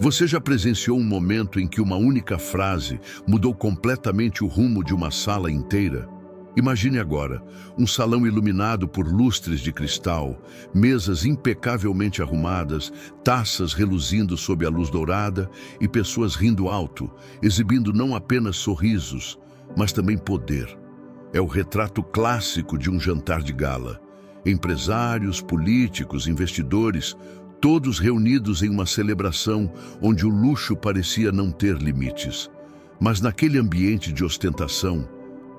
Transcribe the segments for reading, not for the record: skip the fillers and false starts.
Você já presenciou um momento em que uma única frase mudou completamente o rumo de uma sala inteira? Imagine agora, um salão iluminado por lustres de cristal, mesas impecavelmente arrumadas, taças reluzindo sob a luz dourada e pessoas rindo alto, exibindo não apenas sorrisos, mas também poder. É o retrato clássico de um jantar de gala. Empresários, políticos, investidores, todos reunidos em uma celebração onde o luxo parecia não ter limites. Mas naquele ambiente de ostentação,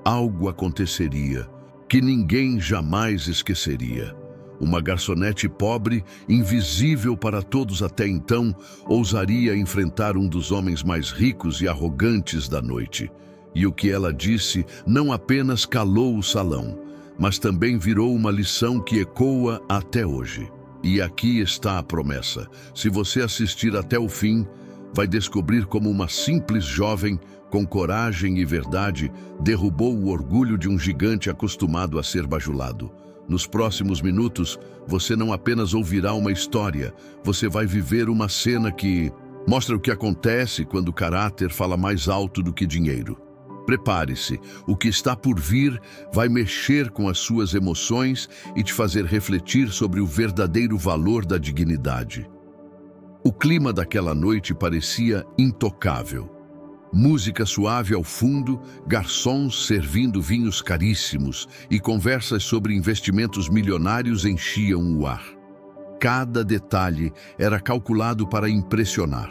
algo aconteceria que ninguém jamais esqueceria. Uma garçonete pobre, invisível para todos até então, ousaria enfrentar um dos homens mais ricos e arrogantes da noite. E o que ela disse não apenas calou o salão, mas também virou uma lição que ecoa até hoje. E aqui está a promessa. Se você assistir até o fim, vai descobrir como uma simples jovem, com coragem e verdade, derrubou o orgulho de um gigante acostumado a ser bajulado. Nos próximos minutos, você não apenas ouvirá uma história, você vai viver uma cena que mostra o que acontece quando o caráter fala mais alto do que dinheiro. Prepare-se, o que está por vir vai mexer com as suas emoções e te fazer refletir sobre o verdadeiro valor da dignidade. O clima daquela noite parecia intocável. Música suave ao fundo, garçons servindo vinhos caríssimos e conversas sobre investimentos milionários enchiam o ar. Cada detalhe era calculado para impressionar.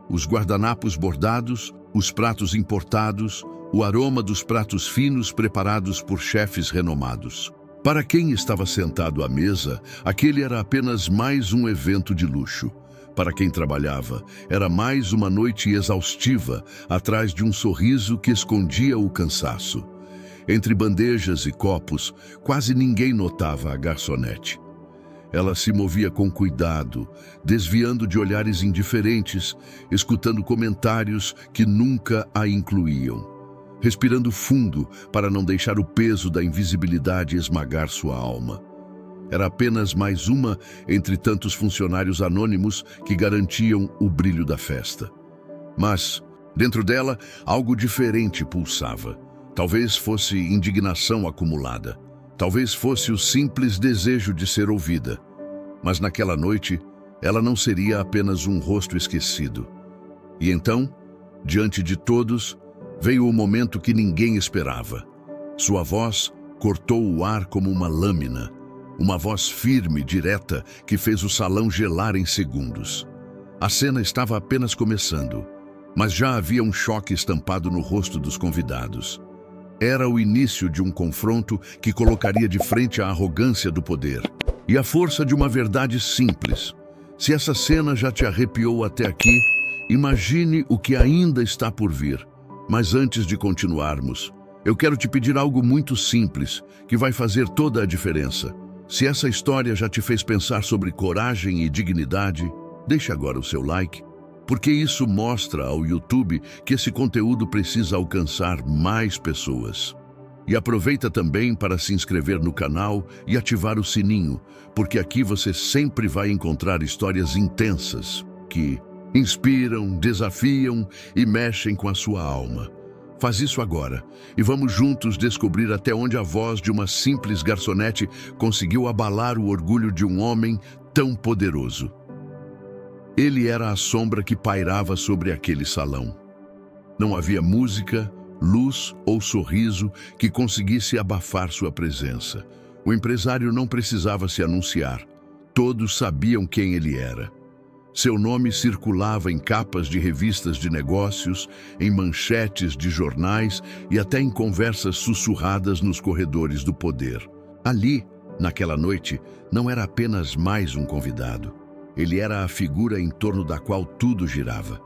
Os guardanapos bordados, os pratos importados, o aroma dos pratos finos preparados por chefes renomados. Para quem estava sentado à mesa, aquele era apenas mais um evento de luxo. Para quem trabalhava, era mais uma noite exaustiva, atrás de um sorriso que escondia o cansaço. Entre bandejas e copos, quase ninguém notava a garçonete. Ela se movia com cuidado, desviando de olhares indiferentes, escutando comentários que nunca a incluíam. Respirando fundo para não deixar o peso da invisibilidade esmagar sua alma. Era apenas mais uma entre tantos funcionários anônimos que garantiam o brilho da festa. Mas, dentro dela, algo diferente pulsava. Talvez fosse indignação acumulada. Talvez fosse o simples desejo de ser ouvida. Mas naquela noite, ela não seria apenas um rosto esquecido. E então, diante de todos, veio o momento que ninguém esperava. Sua voz cortou o ar como uma lâmina. Uma voz firme, direta, que fez o salão gelar em segundos. A cena estava apenas começando, mas já havia um choque estampado no rosto dos convidados. Era o início de um confronto que colocaria de frente a arrogância do poder e a força de uma verdade simples. Se essa cena já te arrepiou até aqui, imagine o que ainda está por vir. Mas antes de continuarmos, eu quero te pedir algo muito simples, que vai fazer toda a diferença. Se essa história já te fez pensar sobre coragem e dignidade, deixe agora o seu like, porque isso mostra ao YouTube que esse conteúdo precisa alcançar mais pessoas. E aproveita também para se inscrever no canal e ativar o sininho, porque aqui você sempre vai encontrar histórias intensas que inspiram, desafiam e mexem com a sua alma. Faz isso agora e vamos juntos descobrir até onde a voz de uma simples garçonete conseguiu abalar o orgulho de um homem tão poderoso. Ele era a sombra que pairava sobre aquele salão. Não havia música, luz ou sorriso que conseguisse abafar sua presença. O empresário não precisava se anunciar. Todos sabiam quem ele era. Seu nome circulava em capas de revistas de negócios, em manchetes de jornais e até em conversas sussurradas nos corredores do poder. Ali, naquela noite, não era apenas mais um convidado. Ele era a figura em torno da qual tudo girava.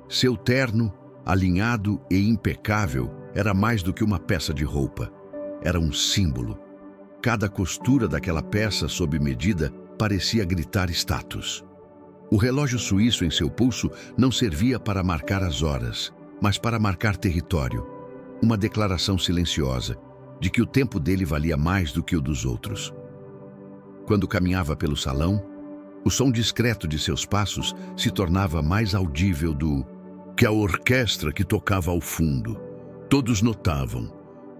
Seu terno, alinhado e impecável, era mais do que uma peça de roupa. Era um símbolo. Cada costura daquela peça sob medida parecia gritar status. O relógio suíço em seu pulso não servia para marcar as horas, mas para marcar território. Uma declaração silenciosa de que o tempo dele valia mais do que o dos outros. Quando caminhava pelo salão, O som discreto de seus passos se tornava mais audível do que a orquestra que tocava ao fundo. Todos notavam,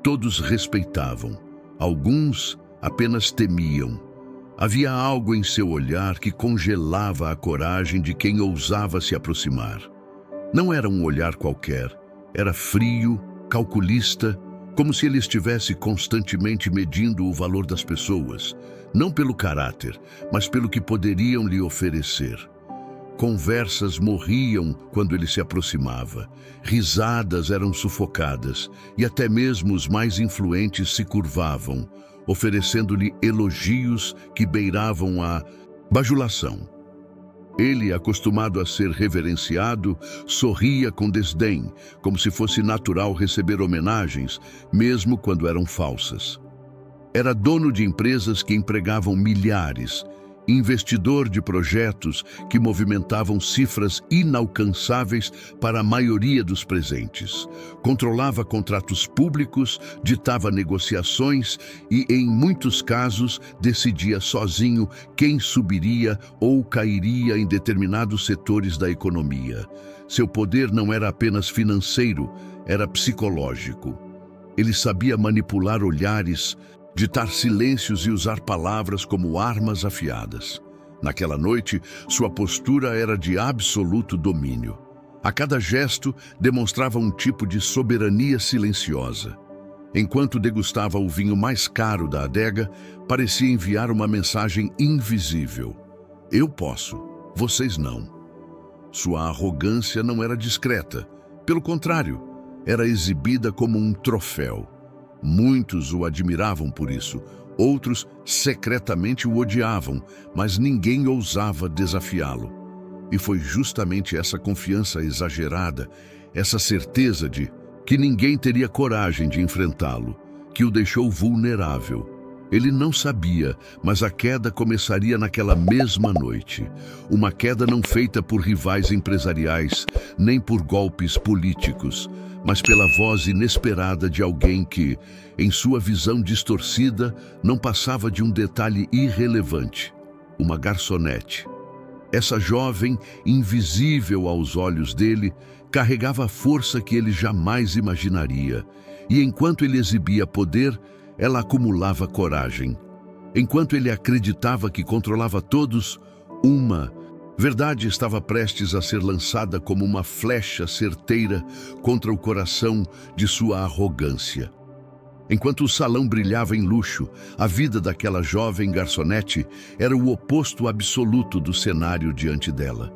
todos respeitavam, alguns apenas temiam. Havia algo em seu olhar que congelava a coragem de quem ousava se aproximar. Não era um olhar qualquer, era frio, calculista, como se ele estivesse constantemente medindo o valor das pessoas, não pelo caráter, mas pelo que poderiam lhe oferecer. Conversas morriam quando ele se aproximava, risadas eram sufocadas e até mesmo os mais influentes se curvavam, oferecendo-lhe elogios que beiravam a bajulação. Ele, acostumado a ser reverenciado, sorria com desdém, como se fosse natural receber homenagens, mesmo quando eram falsas. Era dono de empresas que empregavam milhares, investidor de projetos que movimentavam cifras inalcançáveis para a maioria dos presentes. Controlava contratos públicos, ditava negociações e, em muitos casos, decidia sozinho quem subiria ou cairia em determinados setores da economia. Seu poder não era apenas financeiro, era psicológico. Ele sabia manipular olhares, ditar silêncios e usar palavras como armas afiadas. Naquela noite, sua postura era de absoluto domínio. A cada gesto, demonstrava um tipo de soberania silenciosa. Enquanto degustava o vinho mais caro da adega, parecia enviar uma mensagem invisível. Eu posso, vocês não. Sua arrogância não era discreta. Pelo contrário, era exibida como um troféu. Muitos o admiravam por isso, outros secretamente o odiavam, mas ninguém ousava desafiá-lo. E foi justamente essa confiança exagerada, essa certeza de que ninguém teria coragem de enfrentá-lo, que o deixou vulnerável. Ele não sabia, mas a queda começaria naquela mesma noite. Uma queda não feita por rivais empresariais, nem por golpes políticos, mas pela voz inesperada de alguém que, em sua visão distorcida, não passava de um detalhe irrelevante: uma garçonete. Essa jovem, invisível aos olhos dele, carregava a força que ele jamais imaginaria, e enquanto ele exibia poder, ela acumulava coragem. Enquanto ele acreditava que controlava todos, uma verdade estava prestes a ser lançada como uma flecha certeira contra o coração de sua arrogância. Enquanto o salão brilhava em luxo, a vida daquela jovem garçonete era o oposto absoluto do cenário diante dela.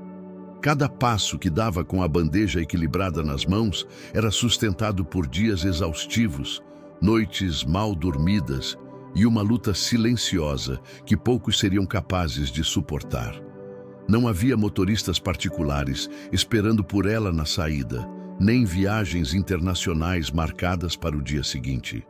Cada passo que dava com a bandeja equilibrada nas mãos era sustentado por dias exaustivos, noites mal dormidas e uma luta silenciosa que poucos seriam capazes de suportar. Não havia motoristas particulares esperando por ela na saída, nem viagens internacionais marcadas para o dia seguinte.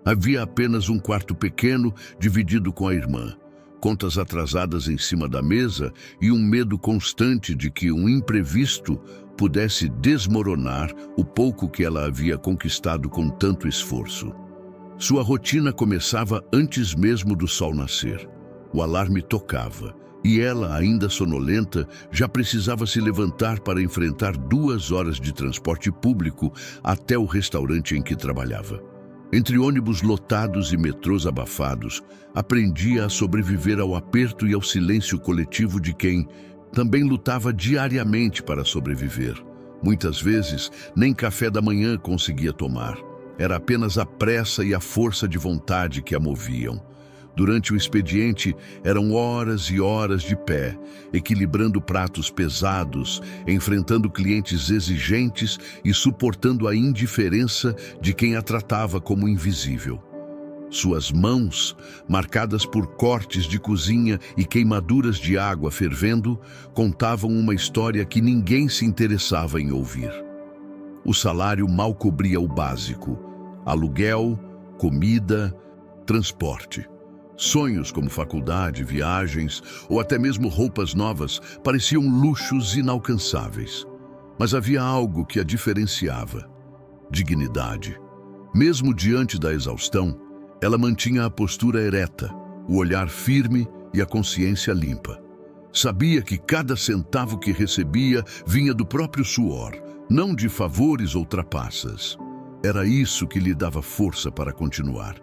Havia apenas um quarto pequeno dividido com a irmã, contas atrasadas em cima da mesa e um medo constante de que um imprevisto pudesse desmoronar o pouco que ela havia conquistado com tanto esforço. Sua rotina começava antes mesmo do sol nascer. O alarme tocava, e ela, ainda sonolenta, já precisava se levantar para enfrentar 2 horas de transporte público até o restaurante em que trabalhava. Entre ônibus lotados e metrôs abafados, aprendia a sobreviver ao aperto e ao silêncio coletivo de quem também lutava diariamente para sobreviver. Muitas vezes, nem café da manhã conseguia tomar. Era apenas a pressa e a força de vontade que a moviam. Durante o expediente, eram horas e horas de pé, equilibrando pratos pesados, enfrentando clientes exigentes e suportando a indiferença de quem a tratava como invisível. Suas mãos, marcadas por cortes de cozinha e queimaduras de água fervendo, contavam uma história que ninguém se interessava em ouvir. O salário mal cobria o básico: aluguel, comida, transporte. Sonhos como faculdade, viagens ou até mesmo roupas novas pareciam luxos inalcançáveis. Mas havia algo que a diferenciava: dignidade. Mesmo diante da exaustão, ela mantinha a postura ereta, o olhar firme e a consciência limpa. Sabia que cada centavo que recebia vinha do próprio suor, não de favores ou trapaças. Era isso que lhe dava força para continuar.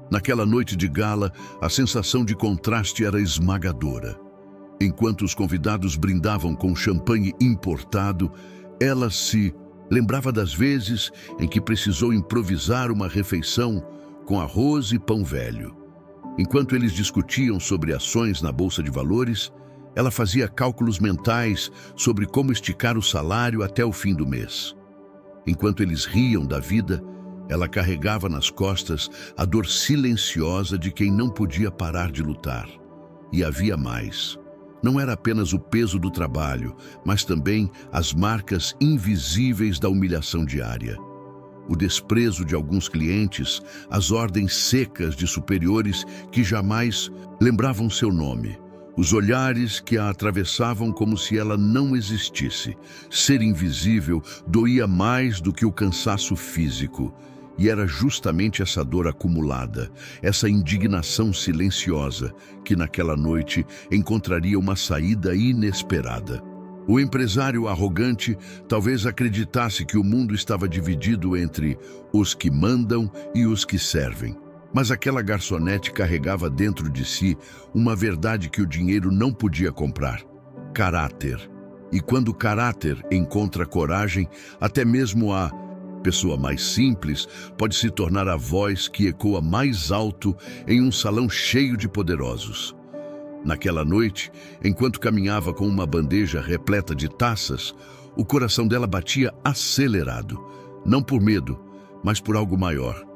Naquela noite de gala, a sensação de contraste era esmagadora. Enquanto os convidados brindavam com champanhe importado, ela se lembrava das vezes em que precisou improvisar uma refeição com arroz e pão velho. Enquanto eles discutiam sobre ações na Bolsa de Valores, ela fazia cálculos mentais sobre como esticar o salário até o fim do mês. Enquanto eles riam da vida, ela carregava nas costas a dor silenciosa de quem não podia parar de lutar. E havia mais. Não era apenas o peso do trabalho, mas também as marcas invisíveis da humilhação diária. O desprezo de alguns clientes, as ordens secas de superiores que jamais lembravam seu nome, os olhares que a atravessavam como se ela não existisse. Ser invisível doía mais do que o cansaço físico. E era justamente essa dor acumulada, essa indignação silenciosa, que naquela noite encontraria uma saída inesperada. O empresário arrogante talvez acreditasse que o mundo estava dividido entre os que mandam e os que servem. Mas aquela garçonete carregava dentro de si uma verdade que o dinheiro não podia comprar: caráter. E quando o caráter encontra coragem, até mesmo a pessoa mais simples pode se tornar a voz que ecoa mais alto em um salão cheio de poderosos. Naquela noite, enquanto caminhava com uma bandeja repleta de taças, o coração dela batia acelerado, não por medo, mas por algo maior.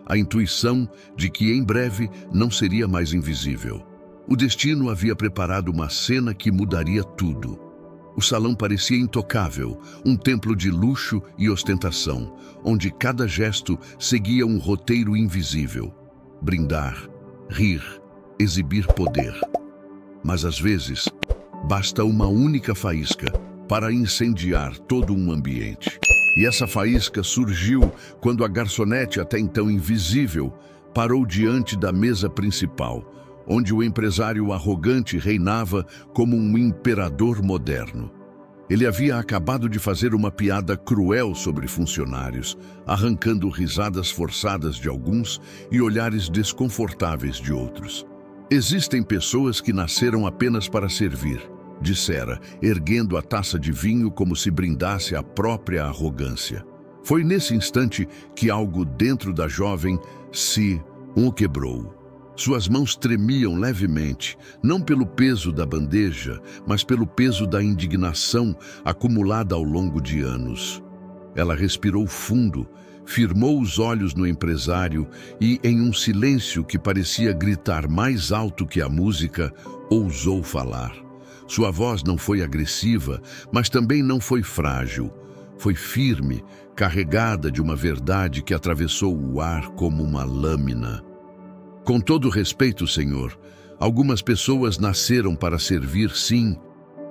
A intuição de que em breve não seria mais invisível. O destino havia preparado uma cena que mudaria tudo. O salão parecia intocável, um templo de luxo e ostentação, onde cada gesto seguia um roteiro invisível. Brindar, rir, exibir poder. Mas às vezes, basta uma única faísca para incendiar todo um ambiente. E essa faísca surgiu quando a garçonete, até então invisível, parou diante da mesa principal, onde o empresário arrogante reinava como um imperador moderno. Ele havia acabado de fazer uma piada cruel sobre funcionários, arrancando risadas forçadas de alguns e olhares desconfortáveis de outros. Existem pessoas que nasceram apenas para servir, dissera, erguendo a taça de vinho como se brindasse à própria arrogância. Foi nesse instante que algo dentro da jovem se quebrou. Suas mãos tremiam levemente, não pelo peso da bandeja, mas pelo peso da indignação acumulada ao longo de anos. Ela respirou fundo, firmou os olhos no empresário e, em um silêncio que parecia gritar mais alto que a música, ousou falar. Sua voz não foi agressiva, mas também não foi frágil. Foi firme, carregada de uma verdade que atravessou o ar como uma lâmina. Com todo respeito, Senhor, algumas pessoas nasceram para servir, sim,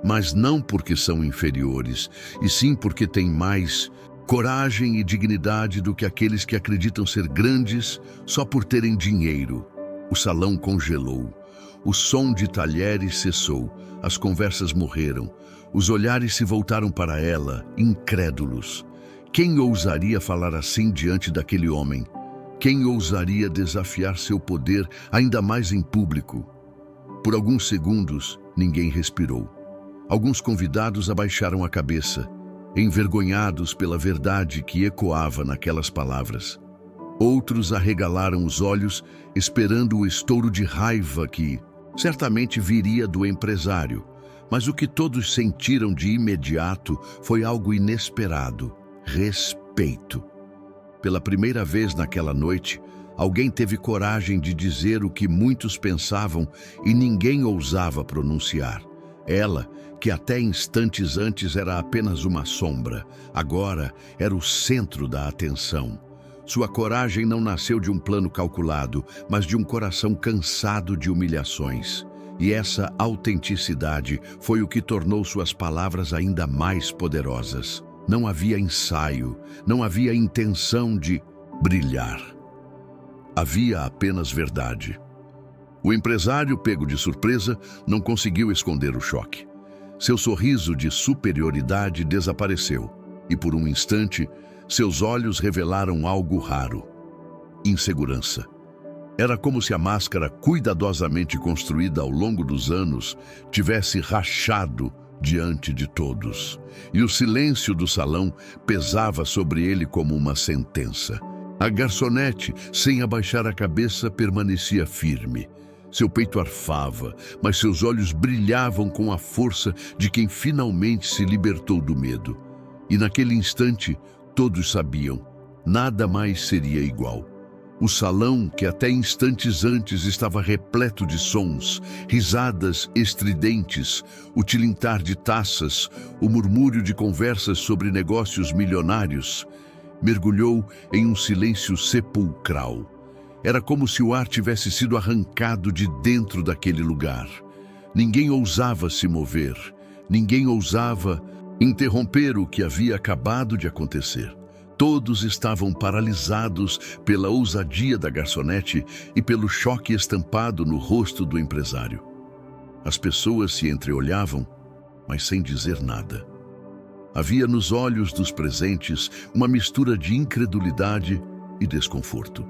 mas não porque são inferiores, e sim porque têm mais coragem e dignidade do que aqueles que acreditam ser grandes só por terem dinheiro. O salão congelou. O som de talheres cessou. As conversas morreram. Os olhares se voltaram para ela, incrédulos. Quem ousaria falar assim diante daquele homem? Quem ousaria desafiar seu poder ainda mais em público? Por alguns segundos, ninguém respirou. Alguns convidados abaixaram a cabeça, envergonhados pela verdade que ecoava naquelas palavras. Outros arregalaram os olhos, esperando o estouro de raiva que certamente viria do empresário. Mas o que todos sentiram de imediato foi algo inesperado: respeito. Pela primeira vez naquela noite, alguém teve coragem de dizer o que muitos pensavam e ninguém ousava pronunciar. Ela, que até instantes antes era apenas uma sombra, agora era o centro da atenção. Sua coragem não nasceu de um plano calculado, mas de um coração cansado de humilhações. E essa autenticidade foi o que tornou suas palavras ainda mais poderosas. Não havia ensaio, não havia intenção de brilhar. Havia apenas verdade. O empresário, pego de surpresa, não conseguiu esconder o choque. Seu sorriso de superioridade desapareceu e, por um instante, seus olhos revelaram algo raro: insegurança. Era como se a máscara cuidadosamente construída ao longo dos anos tivesse rachado diante de todos, e o silêncio do salão pesava sobre ele como uma sentença. A garçonete, sem abaixar a cabeça, permanecia firme. Seu peito arfava, mas seus olhos brilhavam com a força de quem finalmente se libertou do medo. E naquele instante, todos sabiam, nada mais seria igual. O salão, que até instantes antes estava repleto de sons, risadas estridentes, o tilintar de taças, o murmúrio de conversas sobre negócios milionários, mergulhou em um silêncio sepulcral. Era como se o ar tivesse sido arrancado de dentro daquele lugar. Ninguém ousava se mover, ninguém ousava interromper o que havia acabado de acontecer. Todos estavam paralisados pela ousadia da garçonete e pelo choque estampado no rosto do empresário. As pessoas se entreolhavam, mas sem dizer nada. Havia nos olhos dos presentes uma mistura de incredulidade e desconforto.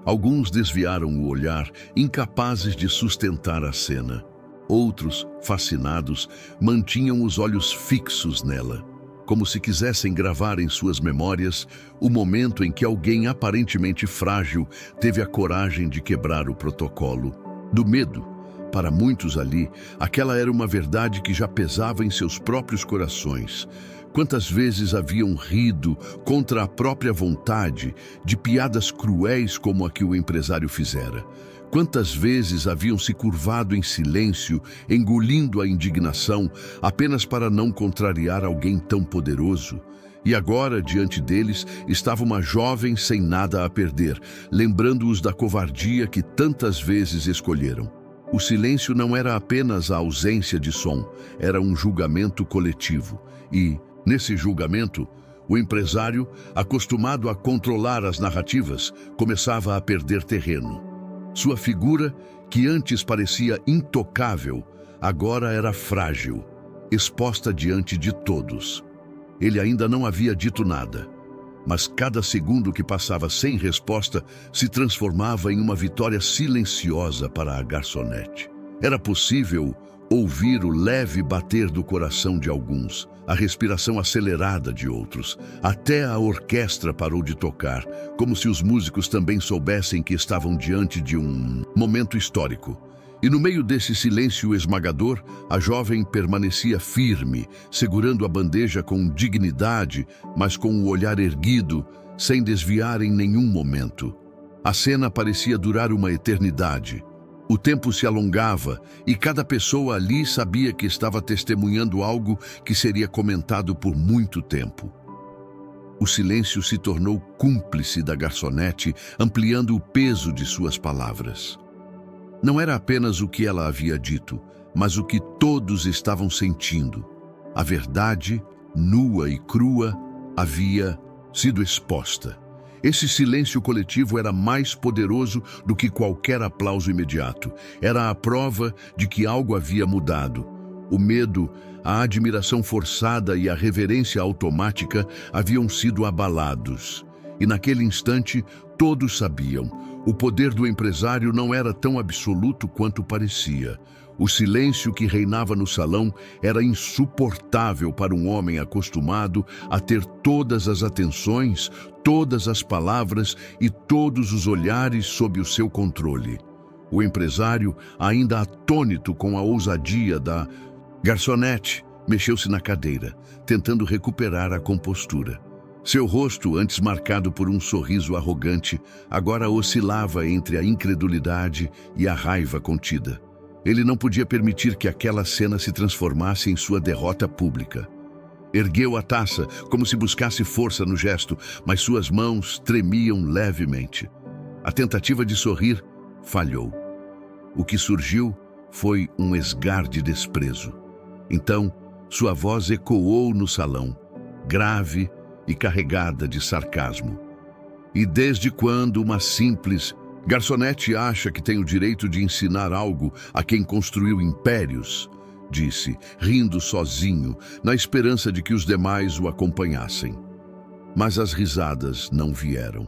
Alguns desviaram o olhar, incapazes de sustentar a cena. Outros, fascinados, mantinham os olhos fixos nela, como se quisessem gravar em suas memórias o momento em que alguém aparentemente frágil teve a coragem de quebrar o protocolo. Do medo, para muitos ali, aquela era uma verdade que já pesava em seus próprios corações. Quantas vezes haviam rido contra a própria vontade de piadas cruéis como a que o empresário fizera? Quantas vezes haviam se curvado em silêncio, engolindo a indignação, apenas para não contrariar alguém tão poderoso? E agora, diante deles, estava uma jovem sem nada a perder, lembrando-os da covardia que tantas vezes escolheram. O silêncio não era apenas a ausência de som, era um julgamento coletivo. E, nesse julgamento, o empresário, acostumado a controlar as narrativas, começava a perder terreno. Sua figura, que antes parecia intocável, agora era frágil, exposta diante de todos. Ele ainda não havia dito nada, mas cada segundo que passava sem resposta se transformava em uma vitória silenciosa para a garçonete. Era possível ouvir o leve bater do coração de alguns, a respiração acelerada de outros. Até a orquestra parou de tocar, como se os músicos também soubessem que estavam diante de um momento histórico. E no meio desse silêncio esmagador, a jovem permanecia firme, segurando a bandeja com dignidade, mas com o olhar erguido, sem desviar em nenhum momento. A cena parecia durar uma eternidade. O tempo se alongava e cada pessoa ali sabia que estava testemunhando algo que seria comentado por muito tempo. O silêncio se tornou cúmplice da garçonete, ampliando o peso de suas palavras. Não era apenas o que ela havia dito, mas o que todos estavam sentindo. A verdade, nua e crua, havia sido exposta. Esse silêncio coletivo era mais poderoso do que qualquer aplauso imediato. Era a prova de que algo havia mudado. O medo, a admiração forçada e a reverência automática haviam sido abalados. E naquele instante, todos sabiam. O poder do empresário não era tão absoluto quanto parecia. O silêncio que reinava no salão era insuportável para um homem acostumado a ter todas as atenções, todas as palavras e todos os olhares sob o seu controle. O empresário, ainda atônito com a ousadia da garçonete, mexeu-se na cadeira, tentando recuperar a compostura. Seu rosto, antes marcado por um sorriso arrogante, agora oscilava entre a incredulidade e a raiva contida. Ele não podia permitir que aquela cena se transformasse em sua derrota pública. Ergueu a taça, como se buscasse força no gesto, mas suas mãos tremiam levemente. A tentativa de sorrir falhou. O que surgiu foi um esgar de desprezo. Então, sua voz ecoou no salão, grave e carregada de sarcasmo. E desde quando uma simples Garçonete acha que tem o direito de ensinar algo a quem construiu impérios, disse, rindo sozinho, na esperança de que os demais o acompanhassem. Mas as risadas não vieram.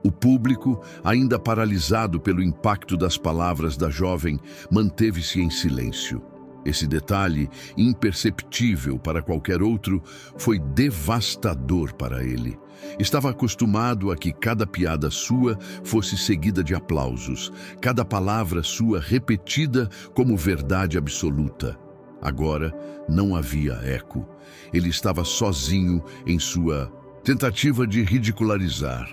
O público, ainda paralisado pelo impacto das palavras da jovem, manteve-se em silêncio. Esse detalhe, imperceptível para qualquer outro, foi devastador para ele. Estava acostumado a que cada piada sua fosse seguida de aplausos, cada palavra sua repetida como verdade absoluta. Agora não havia eco. Ele estava sozinho em sua tentativa de ridicularizar.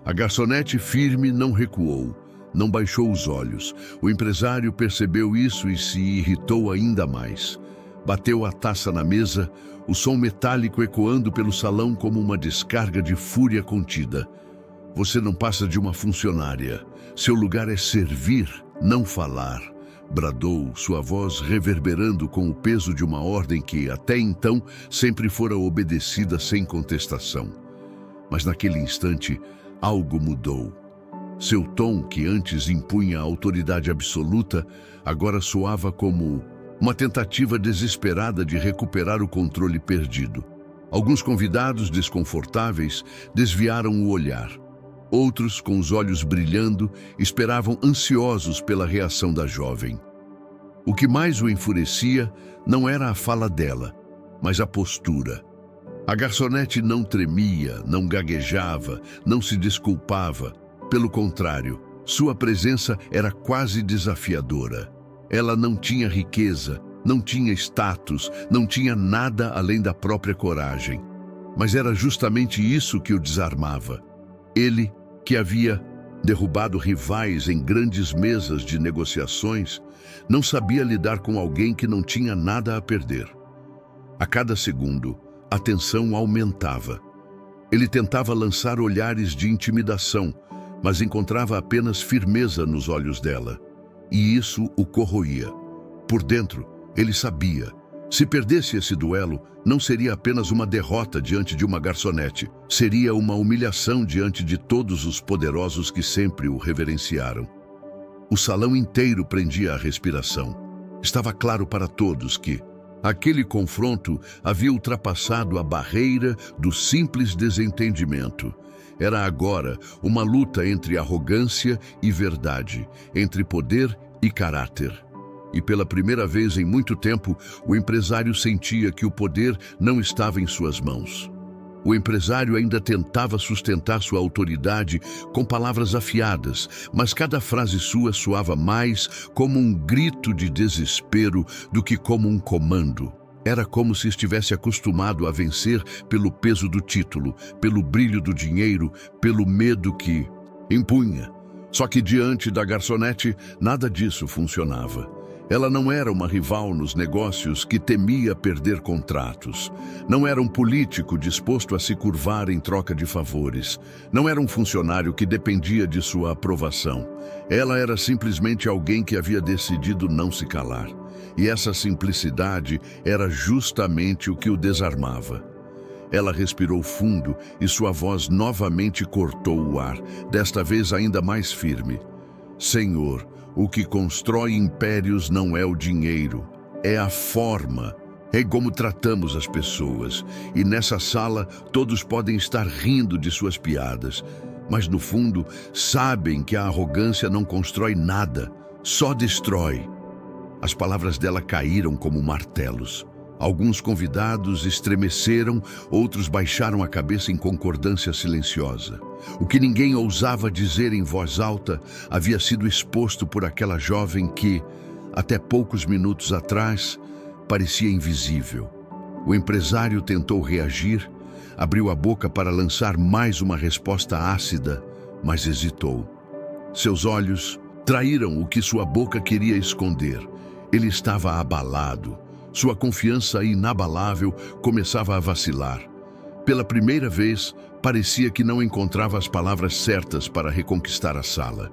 A garçonete firme não recuou, não baixou os olhos. O empresário percebeu isso e se irritou ainda mais. Bateu a taça na mesa, o som metálico ecoando pelo salão como uma descarga de fúria contida. Você não passa de uma funcionária. Seu lugar é servir, não falar, bradou, sua voz reverberando com o peso de uma ordem que, até então, sempre fora obedecida sem contestação. Mas naquele instante, algo mudou. Seu tom, que antes impunha a autoridade absoluta, agora soava como uma tentativa desesperada de recuperar o controle perdido. Alguns convidados desconfortáveis desviaram o olhar. Outros, com os olhos brilhando, esperavam ansiosos pela reação da jovem. O que mais o enfurecia não era a fala dela, mas a postura. A garçonete não tremia, não gaguejava, não se desculpava. Pelo contrário, sua presença era quase desafiadora. Ela não tinha riqueza, não tinha status, não tinha nada além da própria coragem. Mas era justamente isso que o desarmava. Ele, que havia derrubado rivais em grandes mesas de negociações, não sabia lidar com alguém que não tinha nada a perder. A cada segundo, a tensão aumentava. Ele tentava lançar olhares de intimidação, mas encontrava apenas firmeza nos olhos dela. E isso o corroía. Por dentro, ele sabia. Se perdesse esse duelo, não seria apenas uma derrota diante de uma garçonete. Seria uma humilhação diante de todos os poderosos que sempre o reverenciaram. O salão inteiro prendia a respiração. Estava claro para todos que aquele confronto havia ultrapassado a barreira do simples desentendimento. Era agora uma luta entre arrogância e verdade, entre poder e caráter. E pela primeira vez em muito tempo, o empresário sentia que o poder não estava em suas mãos. O empresário ainda tentava sustentar sua autoridade com palavras afiadas, mas cada frase sua soava mais como um grito de desespero do que como um comando. Era como se estivesse acostumado a vencer pelo peso do título, pelo brilho do dinheiro, pelo medo que impunha. Só que diante da garçonete, nada disso funcionava. Ela não era uma rival nos negócios que temia perder contratos. Não era um político disposto a se curvar em troca de favores. Não era um funcionário que dependia de sua aprovação. Ela era simplesmente alguém que havia decidido não se calar. E essa simplicidade era justamente o que o desarmava. Ela respirou fundo e sua voz novamente cortou o ar, desta vez ainda mais firme. Senhor, o que constrói impérios não é o dinheiro, é a forma. É como tratamos as pessoas. E nessa sala, todos podem estar rindo de suas piadas. Mas, no fundo, sabem que a arrogância não constrói nada, só destrói. As palavras dela caíram como martelos. Alguns convidados estremeceram, outros baixaram a cabeça em concordância silenciosa. O que ninguém ousava dizer em voz alta havia sido exposto por aquela jovem que, até poucos minutos atrás, parecia invisível. O empresário tentou reagir, abriu a boca para lançar mais uma resposta ácida, mas hesitou. Seus olhos traíram o que sua boca queria esconder. Ele estava abalado. Sua confiança inabalável começava a vacilar. Pela primeira vez, parecia que não encontrava as palavras certas para reconquistar a sala.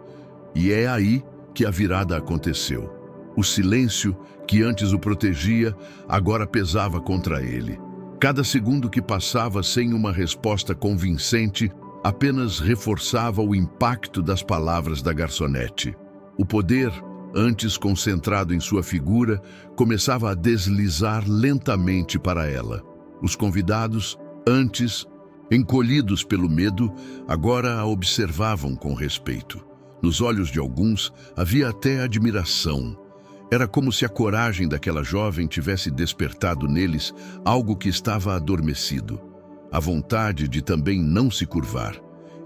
E é aí que a virada aconteceu. O silêncio, que antes o protegia, agora pesava contra ele. Cada segundo que passava sem uma resposta convincente apenas reforçava o impacto das palavras da garçonete. O poder, antes concentrado em sua figura, começava a deslizar lentamente para ela. Os convidados, antes encolhidos pelo medo, agora a observavam com respeito. Nos olhos de alguns havia até admiração. Era como se a coragem daquela jovem tivesse despertado neles algo que estava adormecido. A vontade de também não se curvar.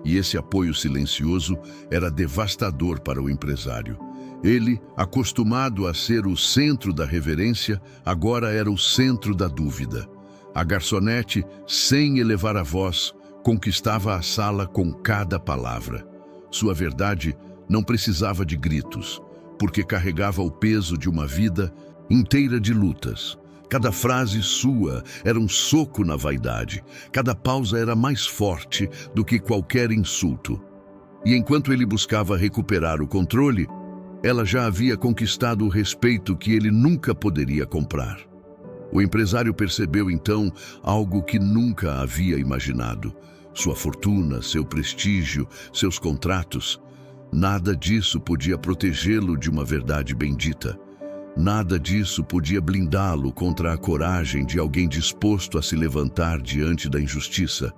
E esse apoio silencioso era devastador para o empresário. Ele, acostumado a ser o centro da reverência, agora era o centro da dúvida. A garçonete, sem elevar a voz, conquistava a sala com cada palavra. Sua verdade não precisava de gritos, porque carregava o peso de uma vida inteira de lutas. Cada frase sua era um soco na vaidade. Cada pausa era mais forte do que qualquer insulto. E enquanto ele buscava recuperar o controle, ela já havia conquistado o respeito que ele nunca poderia comprar. O empresário percebeu então algo que nunca havia imaginado. Sua fortuna, seu prestígio, seus contratos. Nada disso podia protegê-lo de uma verdade bendita. Nada disso podia blindá-lo contra a coragem de alguém disposto a se levantar diante da injustiça.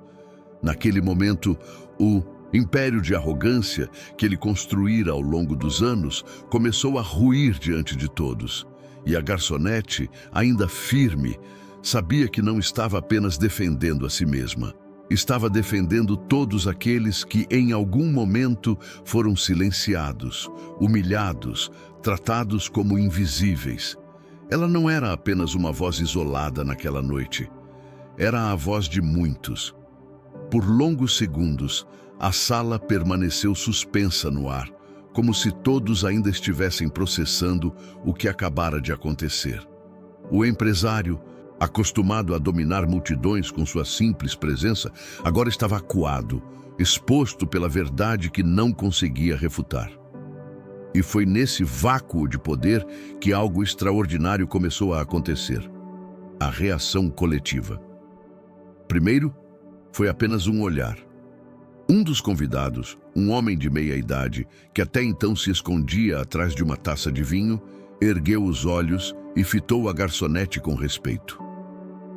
Naquele momento, o império de arrogância que ele construíra ao longo dos anos começou a ruir diante de todos. E a garçonete, ainda firme, sabia que não estava apenas defendendo a si mesma. Estava defendendo todos aqueles que em algum momento foram silenciados, humilhados, tratados como invisíveis. Ela não era apenas uma voz isolada naquela noite. Era a voz de muitos. Por longos segundos, a sala permaneceu suspensa no ar, como se todos ainda estivessem processando o que acabara de acontecer. O empresário, acostumado a dominar multidões com sua simples presença, agora estava acuado, exposto pela verdade que não conseguia refutar. E foi nesse vácuo de poder que algo extraordinário começou a acontecer. A reação coletiva. Primeiro, foi apenas um olhar. Um dos convidados, um homem de meia idade, que até então se escondia atrás de uma taça de vinho, ergueu os olhos e fitou a garçonete com respeito.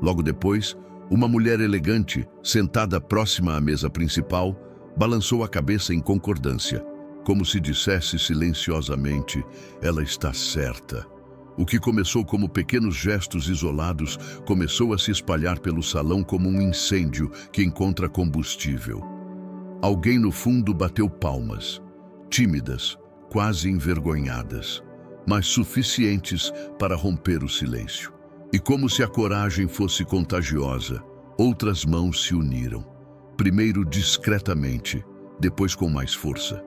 Logo depois, uma mulher elegante, sentada próxima à mesa principal, balançou a cabeça em concordância, como se dissesse silenciosamente: ela está certa. O que começou como pequenos gestos isolados começou a se espalhar pelo salão como um incêndio que encontra combustível. Alguém no fundo bateu palmas, tímidas, quase envergonhadas, mas suficientes para romper o silêncio. E como se a coragem fosse contagiosa, outras mãos se uniram, primeiro discretamente, depois com mais força.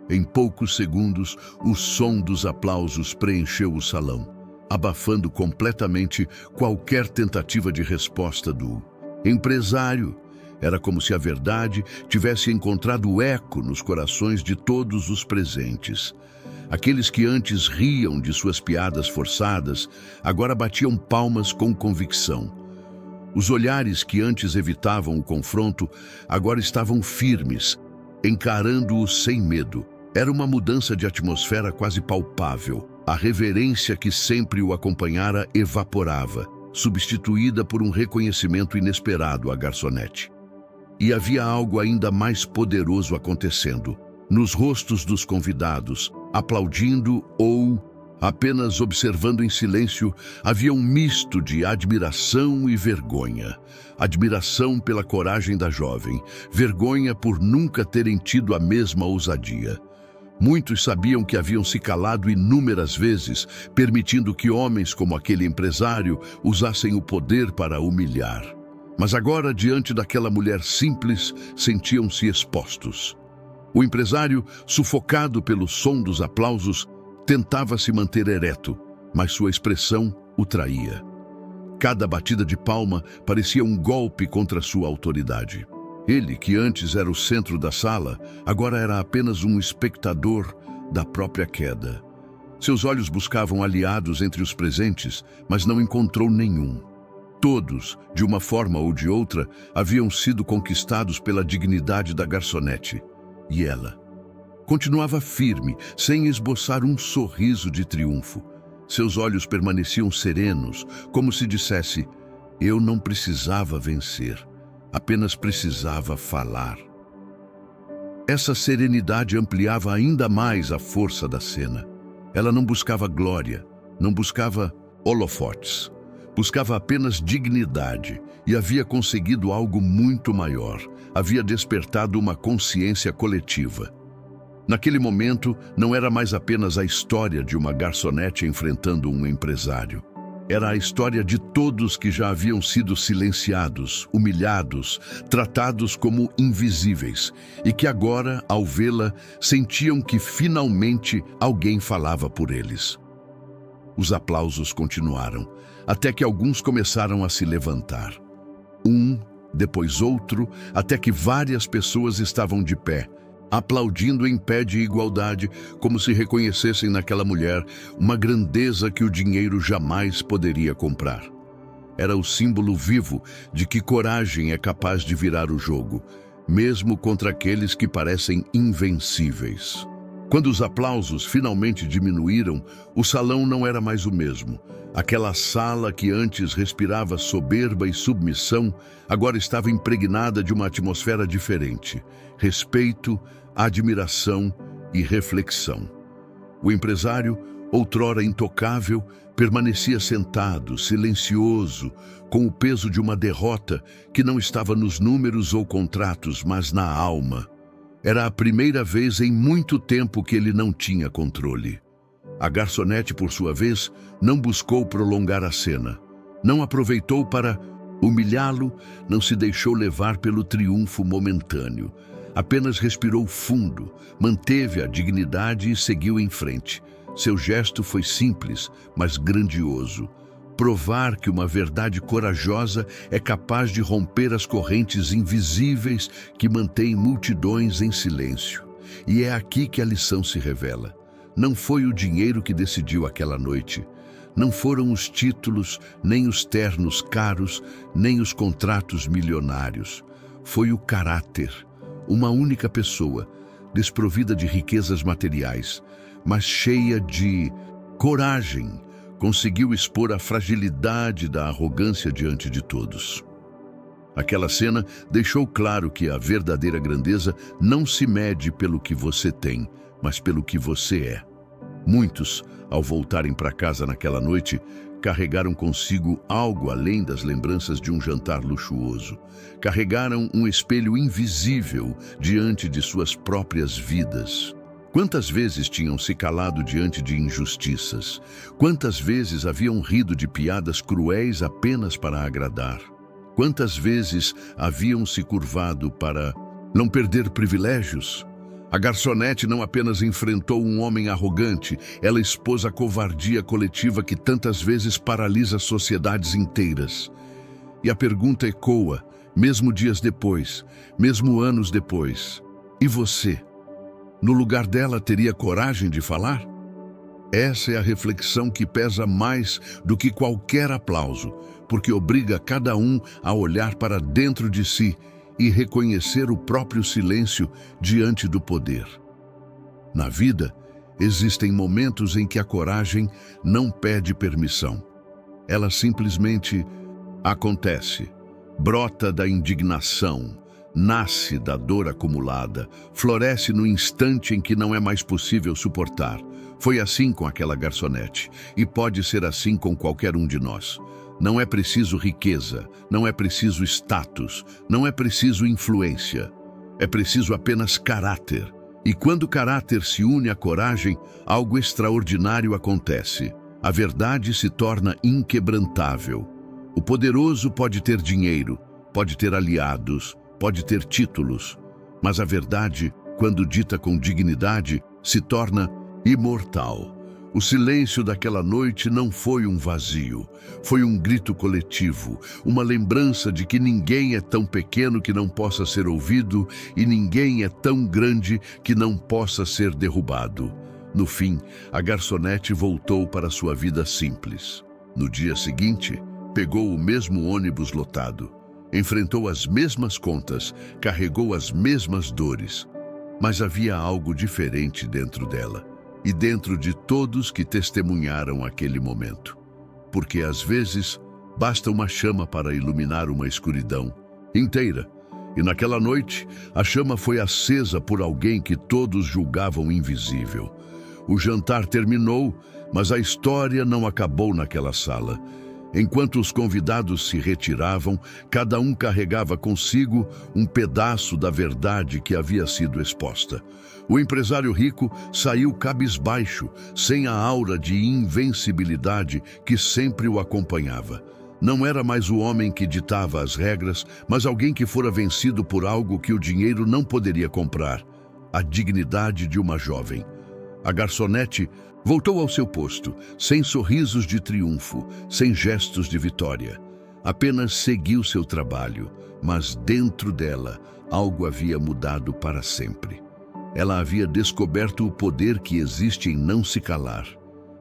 Em poucos segundos, o som dos aplausos preencheu o salão, abafando completamente qualquer tentativa de resposta do empresário. Era como se a verdade tivesse encontrado eco nos corações de todos os presentes. Aqueles que antes riam de suas piadas forçadas, agora batiam palmas com convicção. Os olhares que antes evitavam o confronto, agora estavam firmes, encarando-o sem medo. Era uma mudança de atmosfera quase palpável. A reverência que sempre o acompanhara evaporava, substituída por um reconhecimento inesperado à garçonete. E havia algo ainda mais poderoso acontecendo. Nos rostos dos convidados, aplaudindo ou apenas observando em silêncio, havia um misto de admiração e vergonha. Admiração pela coragem da jovem, vergonha por nunca terem tido a mesma ousadia. Muitos sabiam que haviam se calado inúmeras vezes, permitindo que homens como aquele empresário usassem o poder para humilhar. Mas agora, diante daquela mulher simples, sentiam-se expostos. O empresário, sufocado pelo som dos aplausos, tentava se manter ereto, mas sua expressão o traía. Cada batida de palma parecia um golpe contra sua autoridade. Ele, que antes era o centro da sala, agora era apenas um espectador da própria queda. Seus olhos buscavam aliados entre os presentes, mas não encontrou nenhum. Todos, de uma forma ou de outra, haviam sido conquistados pela dignidade da garçonete. E ela continuava firme, sem esboçar um sorriso de triunfo. Seus olhos permaneciam serenos, como se dissesse: eu não precisava vencer, apenas precisava falar. Essa serenidade ampliava ainda mais a força da cena. Ela não buscava glória, não buscava holofotes. Buscava apenas dignidade e havia conseguido algo muito maior. Havia despertado uma consciência coletiva. Naquele momento, não era mais apenas a história de uma garçonete enfrentando um empresário. Era a história de todos que já haviam sido silenciados, humilhados, tratados como invisíveis e que agora, ao vê-la, sentiam que finalmente alguém falava por eles. Os aplausos continuaram, até que alguns começaram a se levantar. Um, depois outro, até que várias pessoas estavam de pé, aplaudindo em pé de igualdade, como se reconhecessem naquela mulher uma grandeza que o dinheiro jamais poderia comprar. Era o símbolo vivo de que coragem é capaz de virar o jogo, mesmo contra aqueles que parecem invencíveis. Quando os aplausos finalmente diminuíram, o salão não era mais o mesmo. Aquela sala que antes respirava soberba e submissão, agora estava impregnada de uma atmosfera diferente. Respeito, admiração e reflexão. O empresário, outrora intocável, permanecia sentado, silencioso, com o peso de uma derrota que não estava nos números ou contratos, mas na alma. Era a primeira vez em muito tempo que ele não tinha controle. A garçonete, por sua vez, não buscou prolongar a cena. Não aproveitou para humilhá-lo, não se deixou levar pelo triunfo momentâneo. Apenas respirou fundo, manteve a dignidade e seguiu em frente. Seu gesto foi simples, mas grandioso. Provar que uma verdade corajosa é capaz de romper as correntes invisíveis que mantêm multidões em silêncio. E é aqui que a lição se revela. Não foi o dinheiro que decidiu aquela noite. Não foram os títulos, nem os ternos caros, nem os contratos milionários. Foi o caráter. Uma única pessoa, desprovida de riquezas materiais, mas cheia de coragem, conseguiu expor a fragilidade da arrogância diante de todos. Aquela cena deixou claro que a verdadeira grandeza não se mede pelo que você tem, mas pelo que você é. Muitos, ao voltarem para casa naquela noite, carregaram consigo algo além das lembranças de um jantar luxuoso. Carregaram um espelho invisível diante de suas próprias vidas. Quantas vezes tinham se calado diante de injustiças? Quantas vezes haviam rido de piadas cruéis apenas para agradar? Quantas vezes haviam se curvado para não perder privilégios? A garçonete não apenas enfrentou um homem arrogante, ela expôs a covardia coletiva que tantas vezes paralisa sociedades inteiras. E a pergunta ecoa, mesmo dias depois, mesmo anos depois: e você? No lugar dela, teria coragem de falar? Essa é a reflexão que pesa mais do que qualquer aplauso, porque obriga cada um a olhar para dentro de si e reconhecer o próprio silêncio diante do poder. Na vida, existem momentos em que a coragem não pede permissão. Ela simplesmente acontece, brota da indignação, nasce da dor acumulada, floresce no instante em que não é mais possível suportar. Foi assim com aquela garçonete, e pode ser assim com qualquer um de nós. Não é preciso riqueza, não é preciso status, não é preciso influência. É preciso apenas caráter. E quando o caráter se une à coragem, algo extraordinário acontece. A verdade se torna inquebrantável. O poderoso pode ter dinheiro, pode ter aliados, pode ter títulos, mas a verdade, quando dita com dignidade, se torna imortal. O silêncio daquela noite não foi um vazio, foi um grito coletivo, uma lembrança de que ninguém é tão pequeno que não possa ser ouvido e ninguém é tão grande que não possa ser derrubado. No fim, a garçonete voltou para sua vida simples. No dia seguinte, pegou o mesmo ônibus lotado, enfrentou as mesmas contas, carregou as mesmas dores. Mas havia algo diferente dentro dela e dentro de todos que testemunharam aquele momento. Porque às vezes basta uma chama para iluminar uma escuridão inteira. E naquela noite, a chama foi acesa por alguém que todos julgavam invisível. O jantar terminou, mas a história não acabou naquela sala. Enquanto os convidados se retiravam, cada um carregava consigo um pedaço da verdade que havia sido exposta. O empresário rico saiu cabisbaixo, sem a aura de invencibilidade que sempre o acompanhava. Não era mais o homem que ditava as regras, mas alguém que fora vencido por algo que o dinheiro não poderia comprar: a dignidade de uma jovem. A garçonete voltou ao seu posto, sem sorrisos de triunfo, sem gestos de vitória. Apenas seguiu seu trabalho, mas dentro dela algo havia mudado para sempre. Ela havia descoberto o poder que existe em não se calar.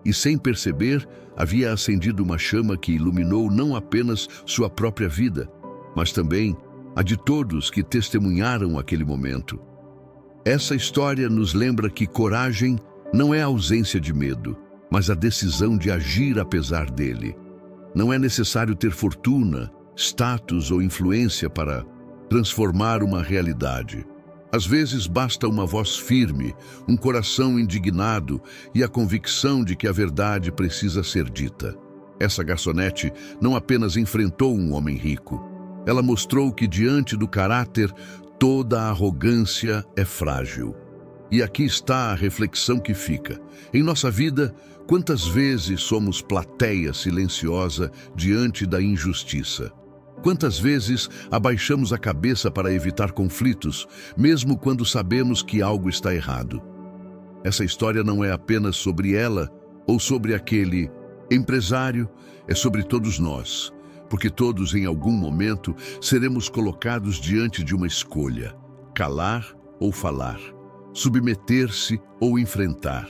E sem perceber, havia acendido uma chama que iluminou não apenas sua própria vida, mas também a de todos que testemunharam aquele momento. Essa história nos lembra que coragem não é a ausência de medo, mas a decisão de agir apesar dele. Não é necessário ter fortuna, status ou influência para transformar uma realidade. Às vezes basta uma voz firme, um coração indignado e a convicção de que a verdade precisa ser dita. Essa garçonete não apenas enfrentou um homem rico, ela mostrou que diante do caráter, toda a arrogância é frágil. E aqui está a reflexão que fica. Em nossa vida, quantas vezes somos plateia silenciosa diante da injustiça? Quantas vezes abaixamos a cabeça para evitar conflitos, mesmo quando sabemos que algo está errado? Essa história não é apenas sobre ela ou sobre aquele empresário, é sobre todos nós, porque todos em algum momento seremos colocados diante de uma escolha: calar ou falar, submeter-se ou enfrentar,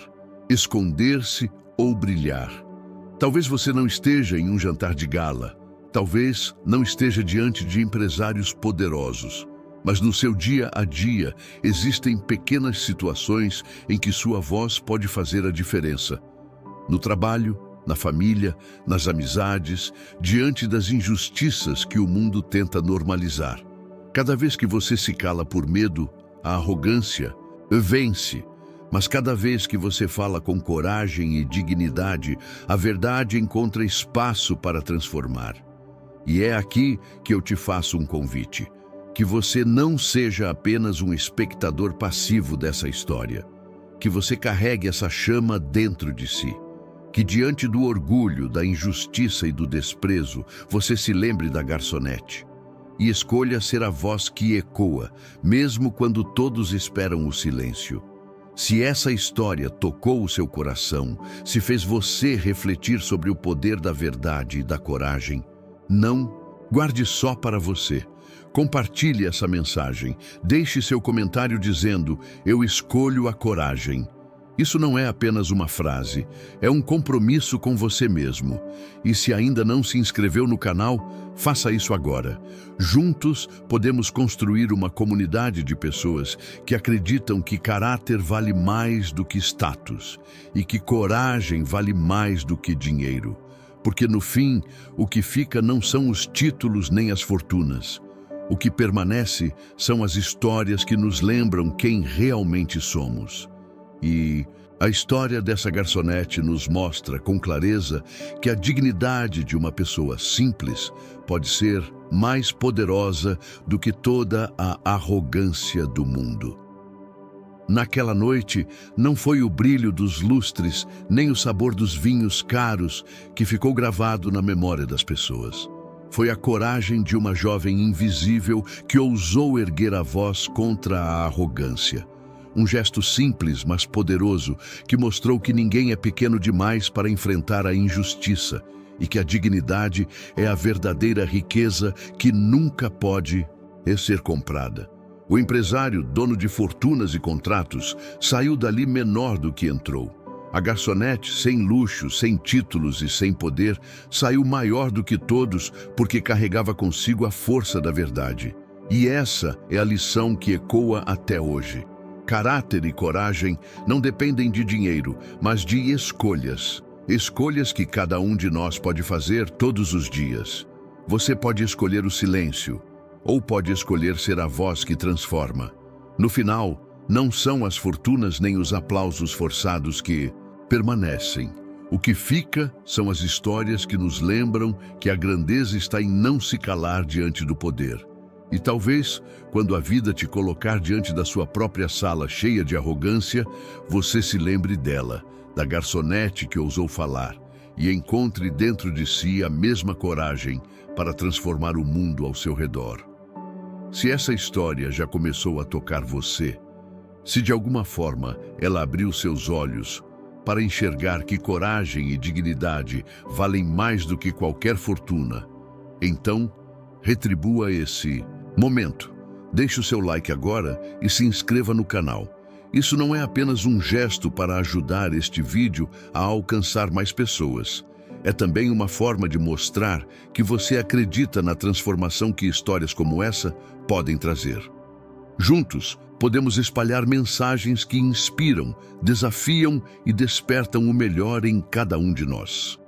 esconder-se ou brilhar. Talvez você não esteja em um jantar de gala, talvez não esteja diante de empresários poderosos, mas no seu dia a dia existem pequenas situações em que sua voz pode fazer a diferença. No trabalho, na família, nas amizades, diante das injustiças que o mundo tenta normalizar. Cada vez que você se cala por medo, a arrogância vence. Mas cada vez que você fala com coragem e dignidade, a verdade encontra espaço para transformar. E é aqui que eu te faço um convite: que você não seja apenas um espectador passivo dessa história, que você carregue essa chama dentro de si, que diante do orgulho, da injustiça e do desprezo, você se lembre da garçonete e escolha ser a voz que ecoa, mesmo quando todos esperam o silêncio. Se essa história tocou o seu coração, se fez você refletir sobre o poder da verdade e da coragem, não guarde só para você. Compartilhe essa mensagem. Deixe seu comentário dizendo: eu escolho a coragem. Isso não é apenas uma frase, é um compromisso com você mesmo. E se ainda não se inscreveu no canal, faça isso agora. Juntos podemos construir uma comunidade de pessoas que acreditam que caráter vale mais do que status e que coragem vale mais do que dinheiro. Porque no fim, o que fica não são os títulos nem as fortunas. O que permanece são as histórias que nos lembram quem realmente somos. E a história dessa garçonete nos mostra com clareza que a dignidade de uma pessoa simples pode ser mais poderosa do que toda a arrogância do mundo. Naquela noite, não foi o brilho dos lustres, nem o sabor dos vinhos caros que ficou gravado na memória das pessoas. Foi a coragem de uma jovem invisível que ousou erguer a voz contra a arrogância. Um gesto simples, mas poderoso, que mostrou que ninguém é pequeno demais para enfrentar a injustiça e que a dignidade é a verdadeira riqueza que nunca pode ser comprada. O empresário, dono de fortunas e contratos, saiu dali menor do que entrou. A garçonete, sem luxo, sem títulos e sem poder, saiu maior do que todos porque carregava consigo a força da verdade. E essa é a lição que ecoa até hoje. Caráter e coragem não dependem de dinheiro, mas de escolhas. Escolhas que cada um de nós pode fazer todos os dias. Você pode escolher o silêncio, ou pode escolher ser a voz que transforma. No final, não são as fortunas nem os aplausos forçados que permanecem. O que fica são as histórias que nos lembram que a grandeza está em não se calar diante do poder. E talvez, quando a vida te colocar diante da sua própria sala cheia de arrogância, você se lembre dela, da garçonete que ousou falar, e encontre dentro de si a mesma coragem para transformar o mundo ao seu redor. Se essa história já começou a tocar você, se de alguma forma ela abriu seus olhos para enxergar que coragem e dignidade valem mais do que qualquer fortuna, então retribua esse momento. Deixe o seu like agora e se inscreva no canal. Isso não é apenas um gesto para ajudar este vídeo a alcançar mais pessoas. É também uma forma de mostrar que você acredita na transformação que histórias como essa podem trazer. Juntos, podemos espalhar mensagens que inspiram, desafiam e despertam o melhor em cada um de nós.